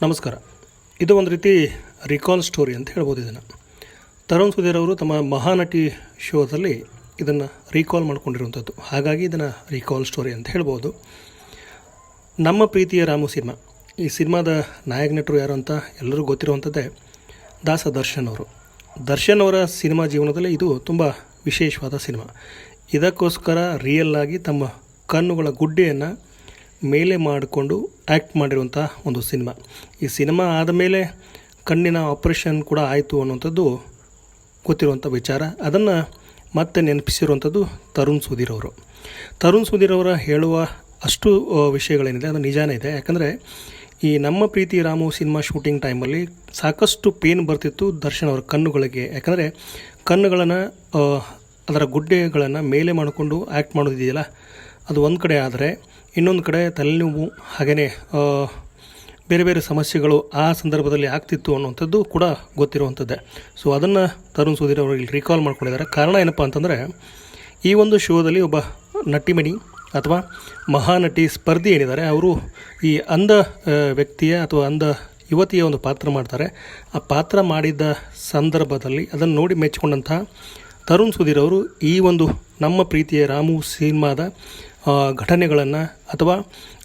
ನಮಸ್ಕಾರ. ಇದು ಒಂದು ರೀತಿ ರಿಕಾಲ್ ಸ್ಟೋರಿ ಅಂತ ಹೇಳ್ಬೋದು. ಇದನ್ನು ತರುಣ್ ಸುಧೀರ್ ಅವರು ತಮ್ಮ ಮಹಾನಟಿ ಶೋದಲ್ಲಿ ಇದನ್ನು ರೀಕಾಲ್ ಮಾಡ್ಕೊಂಡಿರುವಂಥದ್ದು. ಹಾಗಾಗಿ ಇದನ್ನು ರಿಕಾಲ್ ಸ್ಟೋರಿ ಅಂತ ಹೇಳ್ಬೋದು. ನಮ್ಮ ಪ್ರೀತಿಯ ರಾಮು ಸಿನಿಮಾ, ಈ ಸಿನಿಮಾದ ನಾಯಕ ನಟರು ಯಾರು ಅಂತ ಎಲ್ಲರೂ ಗೊತ್ತಿರುವಂಥದ್ದೇ ದಾಸ ದರ್ಶನ್ ಅವರು. ದರ್ಶನ್ ಅವರ ಸಿನಿಮಾ ಜೀವನದಲ್ಲಿ ಇದು ತುಂಬ ವಿಶೇಷವಾದ ಸಿನಿಮಾ. ಇದಕ್ಕೋಸ್ಕರ ರಿಯಲ್ ಆಗಿ ತಮ್ಮ ಕಣ್ಣುಗಳ ಗುಡ್ಡೆಯನ್ನು ಮೇಲೆ ಮಾಡಿಕೊಂಡು ಆ್ಯಕ್ಟ್ ಮಾಡಿರುವಂಥ ಒಂದು ಸಿನಿಮಾ. ಈ ಸಿನಿಮಾ ಆದಮೇಲೆ ಕಣ್ಣಿನ ಆಪ್ರೇಷನ್ ಕೂಡ ಆಯಿತು ಅನ್ನುವಂಥದ್ದು ಗೊತ್ತಿರುವಂಥ ವಿಚಾರ. ಅದನ್ನು ಮತ್ತೆ ನೆನಪಿಸಿರುವಂಥದ್ದು ತರುಣ್ ಸುಧೀರ್ ಅವರು. ತರುಣ್ ಸುಧೀರ್ ಅವರ ಹೇಳುವ ಅಷ್ಟು ವಿಷಯಗಳೇನಿದೆ ಅದು ನಿಜಾನೇ ಇದೆ. ಯಾಕಂದರೆ ಈ ನಮ್ಮ ಪ್ರೀತಿ ರಾಮು ಸಿನಿಮಾ ಶೂಟಿಂಗ್ ಟೈಮಲ್ಲಿ ಸಾಕಷ್ಟು ಪೇನ್ ಬರ್ತಿತ್ತು ದರ್ಶನ್ ಅವರ ಕಣ್ಣುಗಳಿಗೆ. ಯಾಕಂದರೆ ಕಣ್ಣುಗಳನ್ನು ಅದರ ಗುಡ್ಡೆಗಳನ್ನು ಮೇಲೆ ಮಾಡಿಕೊಂಡು ಆ್ಯಕ್ಟ್ ಮಾಡೋದಿದೆಯಲ್ಲ, ಅದು ಒಂದು ಕಡೆ ಆದರೆ ಇನ್ನೊಂದು ಕಡೆ ತಲೆನೋವು ಹಾಗೆಯೇ ಬೇರೆ ಬೇರೆ ಸಮಸ್ಯೆಗಳು ಆ ಸಂದರ್ಭದಲ್ಲಿ ಆಗ್ತಿತ್ತು ಅನ್ನುವಂಥದ್ದು ಕೂಡ ಗೊತ್ತಿರುವಂಥದ್ದೇ. ಸೊ ಅದನ್ನು ತರುಣ್ ಸುಧೀರ್ ಅವರು ಇಲ್ಲಿ ರೀಕಾಲ್ ಮಾಡ್ಕೊಂಡಿದ್ದಾರೆ. ಕಾರಣ ಏನಪ್ಪ ಅಂತಂದರೆ, ಈ ಒಂದು ಶೋದಲ್ಲಿ ಒಬ್ಬ ನಟಿಮಣಿ ಅಥವಾ ಮಹಾನಟಿ ಸ್ಪರ್ಧಿ ಏನಿದ್ದಾರೆ ಅವರು ಈ ಅಂಧ ವ್ಯಕ್ತಿಯ ಅಥವಾ ಅಂಧ ಯುವತಿಯ ಒಂದು ಪಾತ್ರ ಮಾಡ್ತಾರೆ. ಆ ಪಾತ್ರ ಮಾಡಿದ್ದ ಸಂದರ್ಭದಲ್ಲಿ ಅದನ್ನು ನೋಡಿ ಮೆಚ್ಚಿಕೊಂಡಂಥ ತರುಣ್ ಸುಧೀರ್ ಅವರು ಈ ಒಂದು ನಮ್ಮ ಪ್ರೀತಿಯ ರಾಮು ಸಿನಿಮಾದ ಘಟನೆಗಳನ್ನು ಅಥವಾ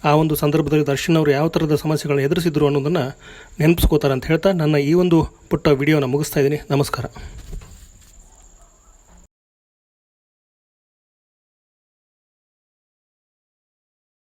ಆ ಒಂದು ಸಂದರ್ಭದಲ್ಲಿ ದರ್ಶನ್ ಅವರು ಯಾವ ಥರದ ಸಮಸ್ಯೆಗಳನ್ನು ಎದುರಿಸಿದ್ರು ಅನ್ನೋದನ್ನು ನೆನಪಿಸ್ಕೋತಾರೆ ಅಂತ ಹೇಳ್ತಾ ನನ್ನ ಈ ಒಂದು ಪುಟ್ಟ ವಿಡಿಯೋನ ಮುಗಿಸ್ತಾ ಇದ್ದೀನಿ. ನಮಸ್ಕಾರ.